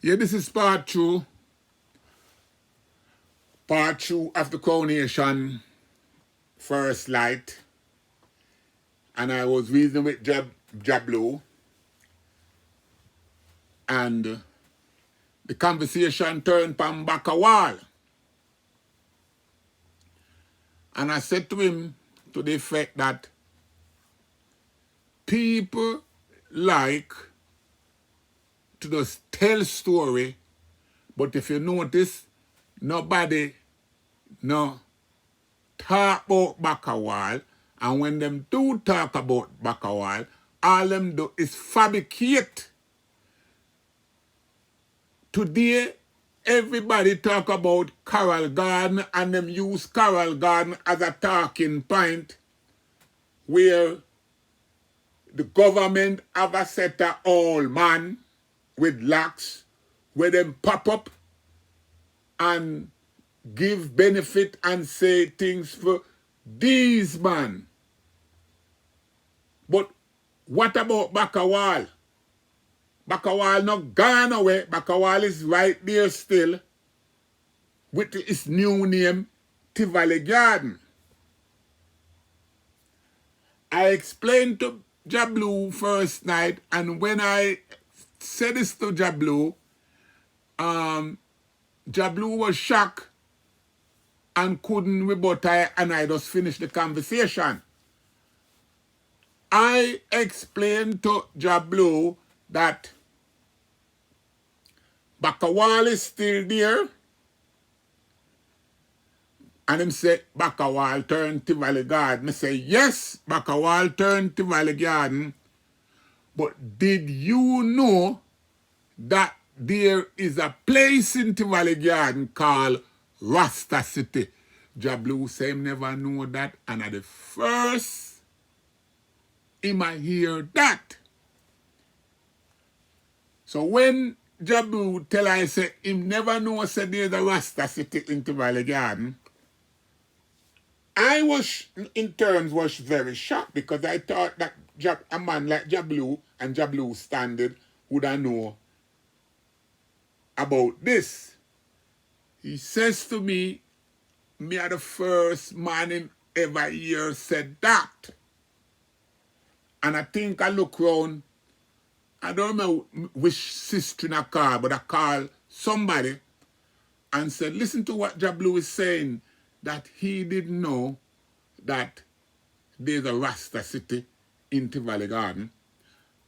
Yeah, this is part two. Part two of the coronation first light. And I was reasoning with JahBunny. And the conversation turned from back a wall. And I said to him to the effect that people like to just tell story, but if you notice, nobody no talk about back a wall, and when them do talk about back a wall, all them do is fabricate. Today, everybody talk about Coral Garden, and them use Coral Garden as a talking point where the government have a set of old man with locks where them pop up and give benefit and say things for these man. But what about Bakawal? Bakawal not gone away. Bakawal is right there still with its new name, Tivoli Garden. I explained to JahBunny first night, and when I said this to JahBunny, JahBunny was shocked and couldn't rebut it, and I just finished the conversation. I explained to JahBunny that Bakawal is still there, and him say Bakawal turned Tivoli Garden. I say, yes, Bakawal turned Tivoli Garden, but did you know that there is a place in Tivoli Garden called Rasta City? JahBunny say him never know that, and at the first him I hear that. So when JahBunny tell I say him never know say there's a Rasta City in Tivoli Garden, I was, in terms, was very shocked, because I thought that a man like JahBunny and JahBunny standard would have know about this. He says to me are the first man in ever year said that. And I think I look round, I don't remember which sister I call, but I call somebody and said, listen to what JahBunny is saying, that he didn't know that there's a Rasta City in Tivoli Garden.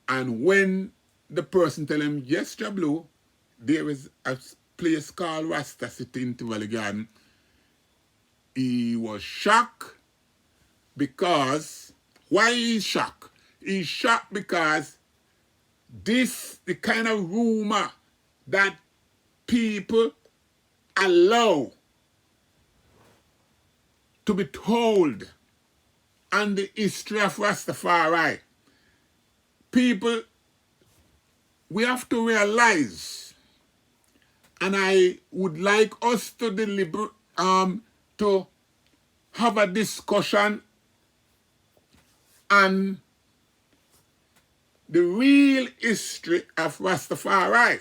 And when the person tell him, yes, JahBunny, there is a place called Rasta City in Tivoli Garden, he was shocked. Because, why he's shocked? He's shocked because this, the kind of rumor that people allow to be told on the history of Rastafari. People, we have to realize, and I would like us to deliberate, to have a discussion on the real history of Rastafari.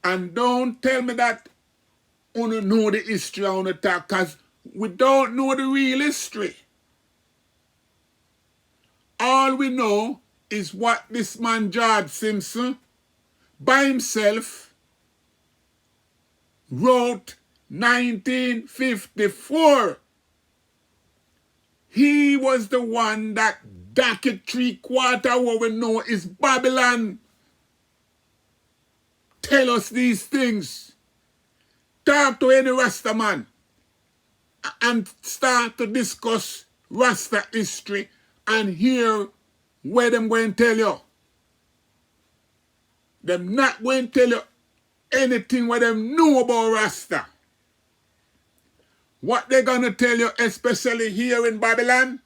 And don't tell me that you don't know the history on the talk, because we don't know the real history. All we know is what this man George Simpson by himself wrote 1954. He was the one that docket 3/4 what we know is Babylon. Tell us these things. Talk to any Rasta man and start to discuss Rasta history and hear where them going to tell you. Them not going to tell you anything what them know about Rasta. What they're going to tell you, especially here in Babylon,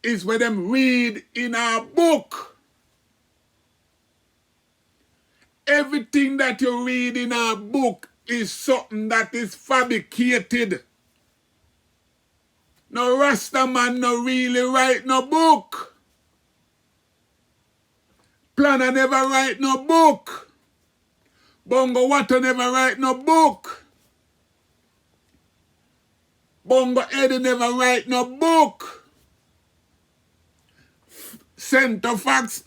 is what them read in our book. Everything that you read in our book is something that is fabricated. No Rasta man no really write no book. Ghana never write no book. Bongo Water never write no book. Bongo Eddie never write no book. Center Fox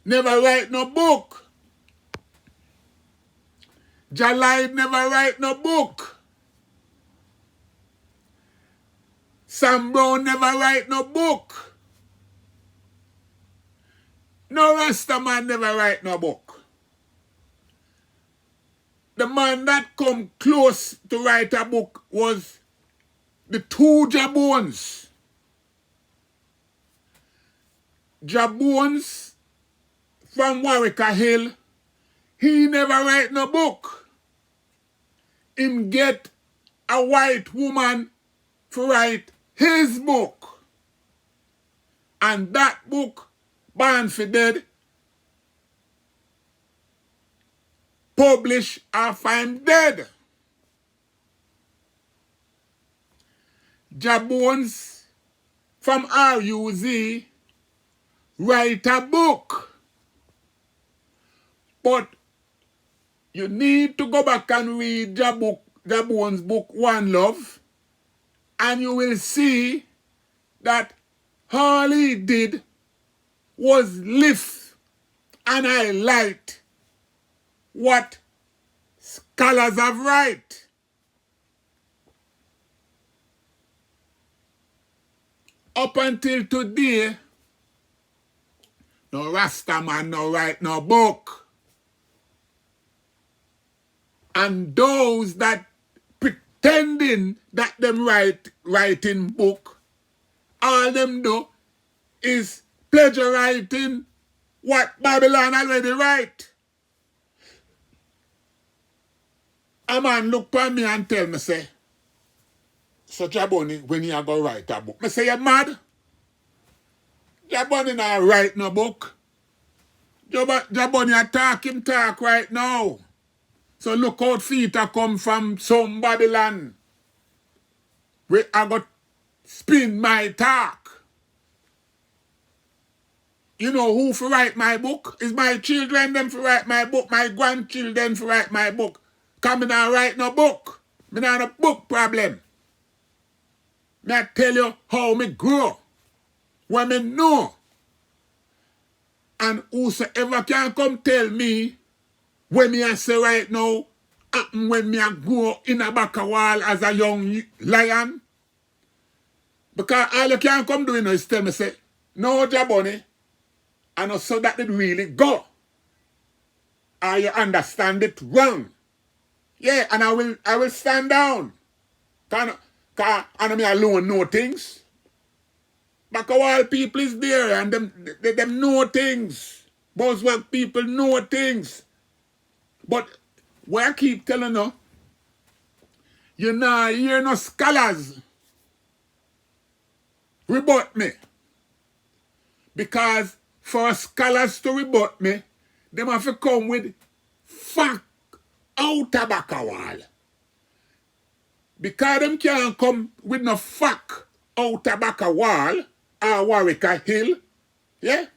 never write no book. Jalide never write no book. Sam Brown never write no book. No Rastaman never write no book. The man that come close to write a book was the two JahBunny. JahBunny from Warwick Hill, he never write no book. Him get a white woman to write his book. And that book, Born for Dead, publish or find dead. JahBunny from RUZ write a book. But you need to go back and read JahBunny's book, One Love, and you will see that all he did was lift and highlight what scholars have write. Up until today, no Rastaman no write no book. And those that pretending that them writing book, all them do is plagiarizing what Babylon already write. A man look for me and tell me, say, so JahBunny, when you go write a book? Me say, you mad? JahBunny not write no book. JahBunny him talk right now. So look out feet a come from some Babylon. Where I got spin my talk. You know who for write my book? Is my children them for write my book, my grandchildren for write my book. Cause me not write no book. Me not a book problem. Me I tell you how me grow. What me know. And whosoever can come tell me when me I say right now, happen when me I grow in a back of wall as a young lion. Because all you can come doing is tell me say, no JahBunny, and also that it really go. Or you understand it wrong. Yeah, and I will stand down. Cause I me alone know things. Back of all people is there and them know things. Buzzword people know things. But what I keep telling you know, hear no scholars rebut me. Because for scholars to rebut me, they have to come with fact out of back a wall. Because them can't come with no fact out of back a wall or Warwick Hill, yeah?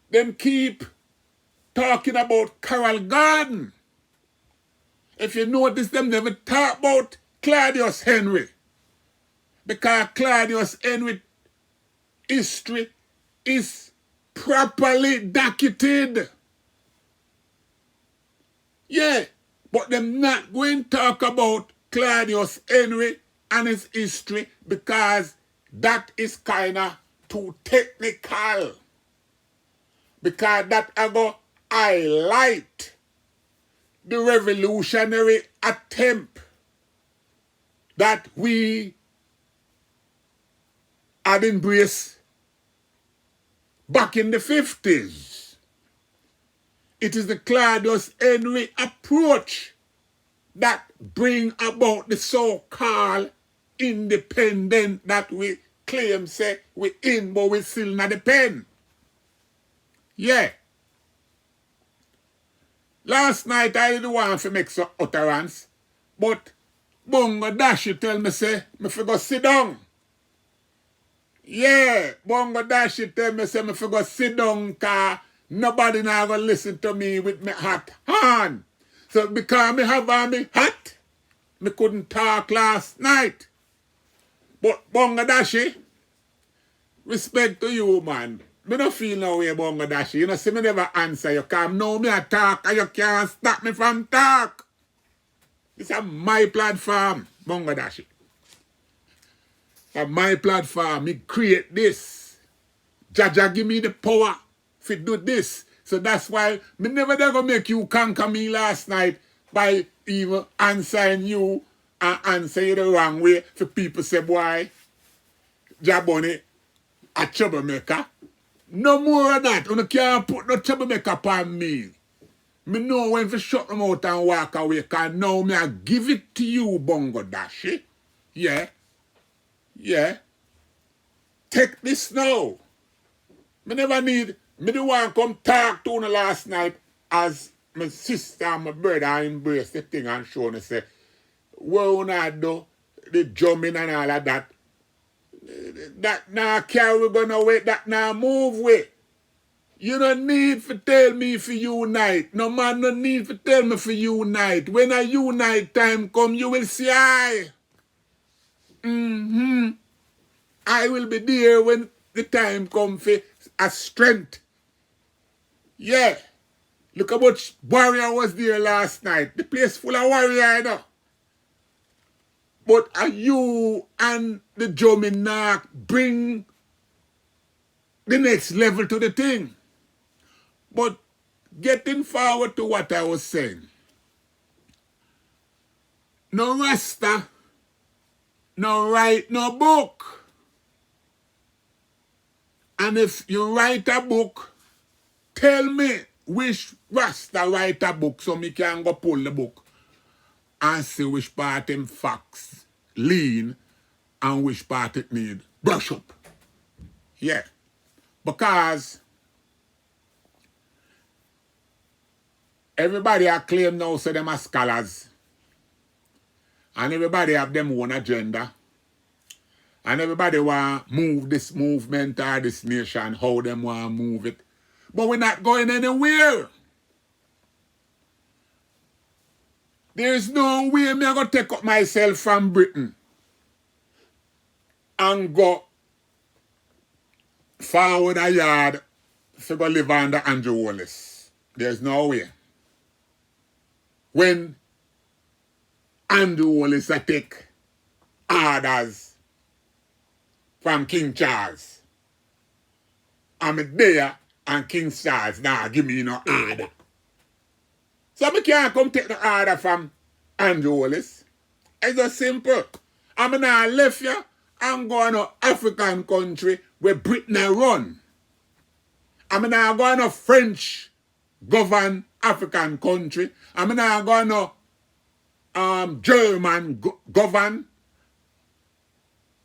Them keep talking about Carol Garden. If you notice, them never talk about Claudius Henry. Because Claudius Henry history is properly docketed. Yeah, but them not going to talk about Claudius Henry and his history because that is kind of too technical. Because that I go highlight the revolutionary attempt that we had embraced back in the 50s. It is the Claudius Henry approach that bring about the so-called independent that we claim say we in but we still not the pen. Yeah. Last night I didn't want to make some utterance, but Bongo Dashi tell me say me for go sit down. Yeah, Bongo Dashi tell me say me for go sit down cause Nobody now gonna listen to me with me hot hand. So because me have on me hot, me couldn't talk last night. But Bongadashi, respect to you, man. Me don't feel no way, Bongadashi. You know, see me never answer you. Because now me a talk and you can't stop me from talk. It's a my platform, Bongadashi. On my platform, me create this. Jaja give me the power to do this. So that's why me never gonna make you conquer me last night by even answering you and answer you the wrong way for people say, boy, JahBunny a troublemaker. No more of that. You can't put no troublemaker upon me. Me know when to shut them out and walk away, because now me I give it to you, Bongo Dashi. Yeah. Yeah. Take this now. Me never need, me the one come talk to you last night as my sister and my brother embrace the thing and show me say, what you do, the jumping and all of that. That now carry gonna wait, that now move with. You don't need to tell me for unite. No man no need to tell me for unite. When a unite time come, you will see I. I will be there when the time come for a strength. Yeah. Look how much warrior was there last night. The place full of warrior, you know. But are you and the drumming now bring the next level to the thing? But getting forward to what I was saying. No Rasta, no write no book. And if you write a book, tell me which Rasta write a book so me can go pull the book and see which part him facts lean and which part it need brush up. Yeah. Because everybody a claim now say them are scholars. And everybody have them own agenda. And everybody want move this movement or this nation, how them want move it. But we're not going anywhere. There's no way me going to take up myself from Britain and go forward a yard to go live under Andrew Wallace. There's no way. When Andrew Wallace take orders from King Charles, I'm there and King Charles now give me no order. So I can't come take the order from Andrew Wallace. It's just simple. I'm now left here and go to African country where Britain run. I'm now going to French govern African country. I'm now going to German govern,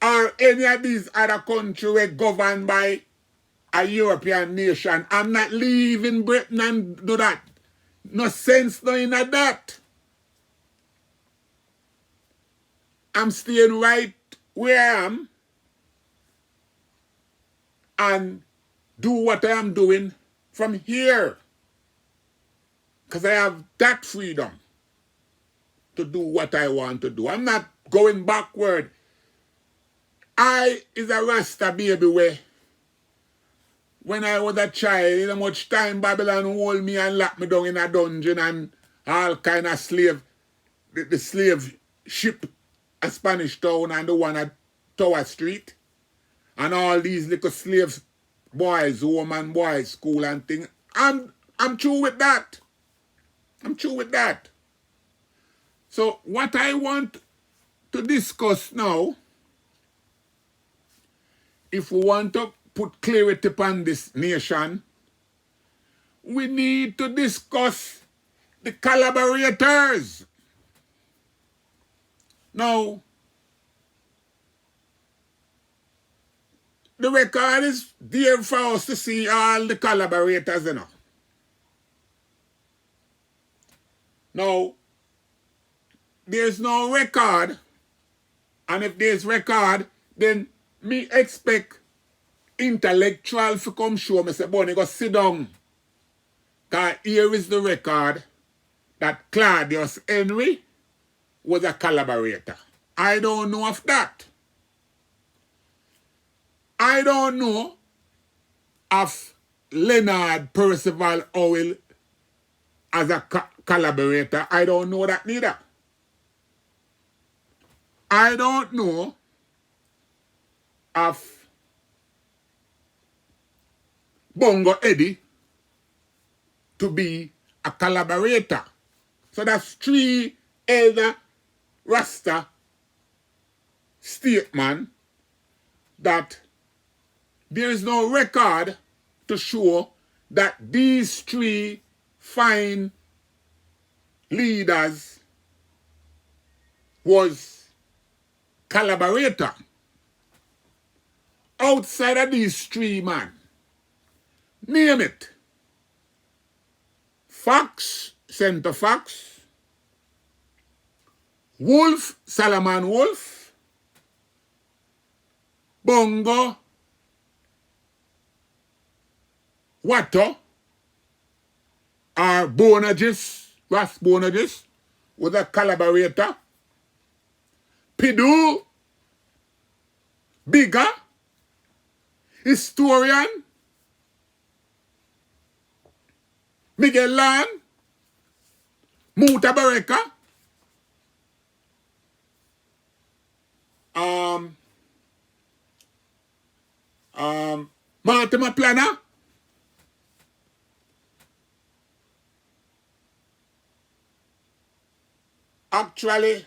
or any of these other countries were governed by a European nation. I'm not leaving Britain and do that. No sense no in that. I'm staying right where I am and do what I am doing from here. Because I have that freedom to do what I want to do. I'm not going backward. I is a Rasta baby way. When I was a child, you know much time Babylon hold me and lock me down in a dungeon and all kind of slave, the slave ship a Spanish town and the one at Tower Street. And all these little slave boys, woman boys, school and thing. I'm through with that. I'm through with that. So what I want to discuss now, if we want to put clarity upon this nation, we need to discuss the collaborators. Now, the record is there for us to see all the collaborators, you know. Now, there's no record, and if there's record, then me expect intellectual to come show me, say, Bunny, go sit down Because here is the record that Claudius Henry was a collaborator. I don't know of that. I don't know of Leonard Percival Howell as a collaborator. I don't know that neither. I don't know of Bongo Eddie to be a collaborator. So that's 3 elder Rasta statement that there is no record to show that these 3 fine leaders was collaborator. Outside of these 3 man, name it. Fox, Center Fox, Wolf, Salomon Wolf, Bongo, Watto, or Bonagis, Ras Bonagis, was a collaborator. Pidu, Bigger, Historian, Miguel Lan, Muta Bareka, Martin Planner, actually,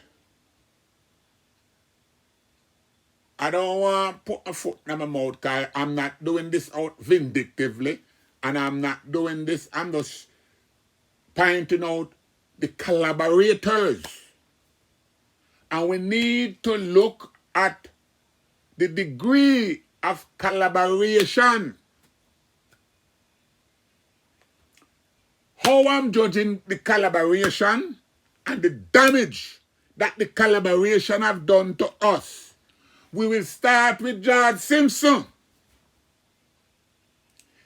I don't want to put a foot in my mouth because I'm not doing this out vindictively, and I'm not doing this, I'm just pointing out the collaborators. And we need to look at the degree of collaboration. How I'm judging the collaboration and the damage that the collaboration have done to us. We will start with George Simpson.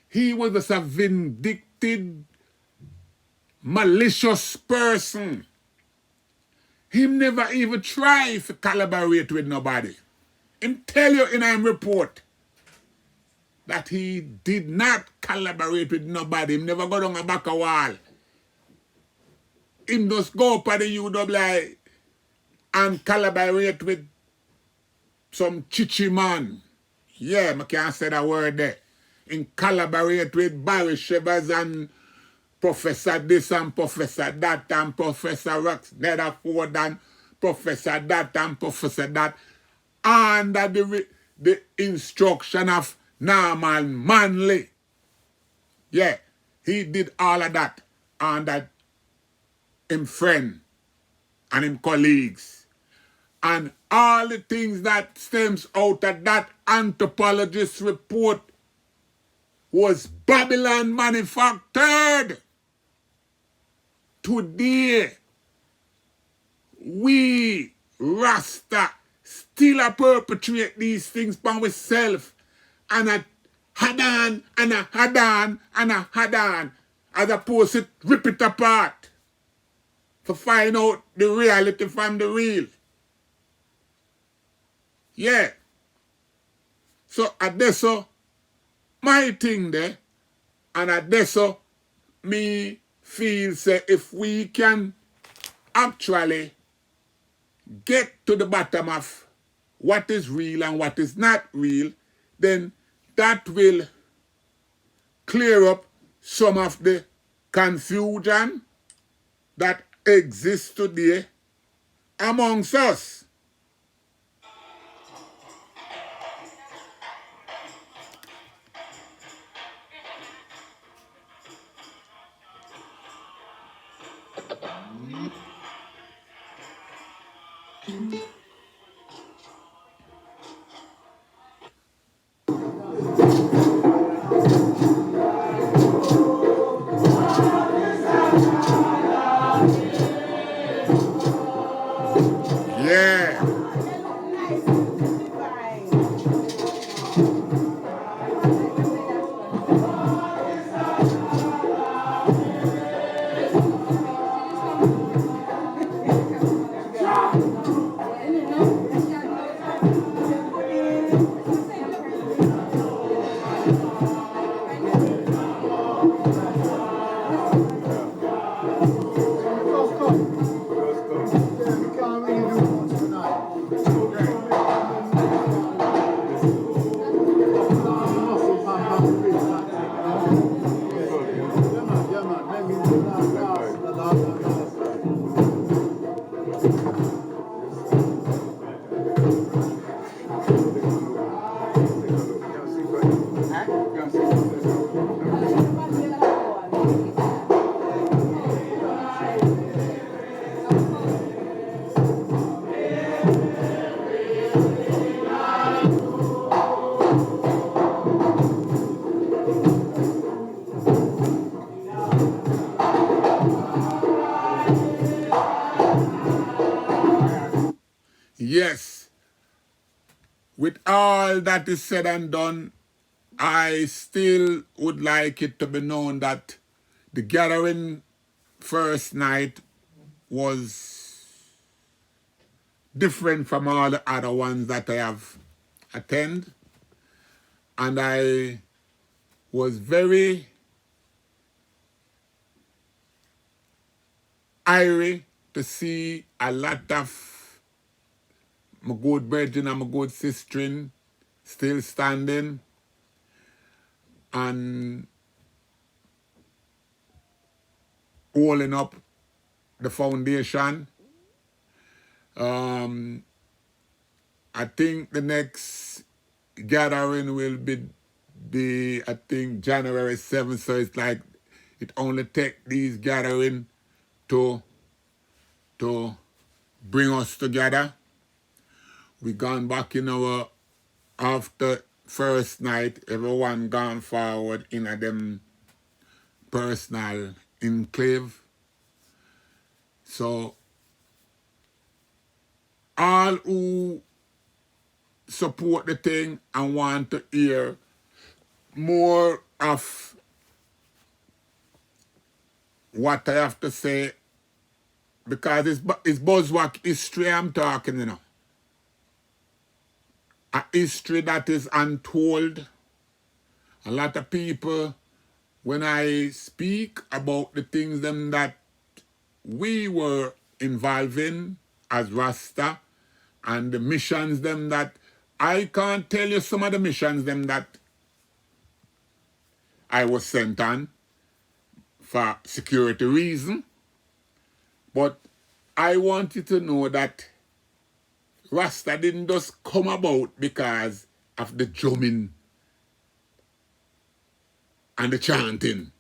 He was just a vindictive, malicious person. He never even tried to collaborate with nobody. Him tell you in his report that he did not collaborate with nobody. Him never go down a back a wall. Him just go up at the UWI and collaborate with some chichi man. Yeah, I can't say that word there. Him collaborate with Barry Shevers and Professor this and Professor that and Professor Rex Netherford and Professor that and Professor that under the instruction of Norman Manley. Yeah, he did all of that under him friend and him colleagues. And all the things that stems out of that anthropologist report was Babylon manufactured. Today, we, Rasta, still perpetrate these things by ourselves. And a had-on, and a had-on, and a had-on, as opposed to rip it apart to find out the reality from the real. Yeah. So, at this, so, my thing there, and at this, so, me feel say if we can actually get to the bottom of what is real and what is not real, then that will clear up some of the confusion that exists today amongst us. Yeah. yes, with all that is said and done, I still would like it to be known that the gathering first night was different from all the other ones that I have attended. And I was very irie to see a lot of my good brethren and my good sister still standing and holding up the foundation. I think the next gathering will be I think January 7th, so it's like it only takes these gathering to bring us together. We gone back in our after first night, everyone gone forward in a them personal enclave. So all who support the thing and want to hear more of what I have to say, because it's buzzword history I'm talking, you know. A history that is untold. A lot of people, when I speak about the things them that we were involved in as Rasta and the missions them that I can't tell you some of the missions them that I was sent on for security reason, but I want you to know that Rasta didn't just come about because of the drumming and the chanting.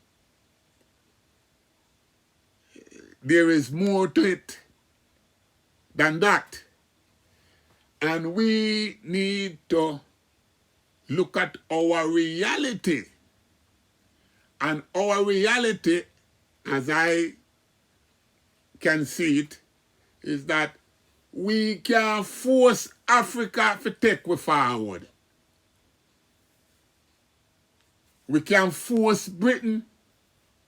There is more to it than that. And we need to look at our reality. And our reality, as I can see it, is that we can force Africa to take we forward. We can force Britain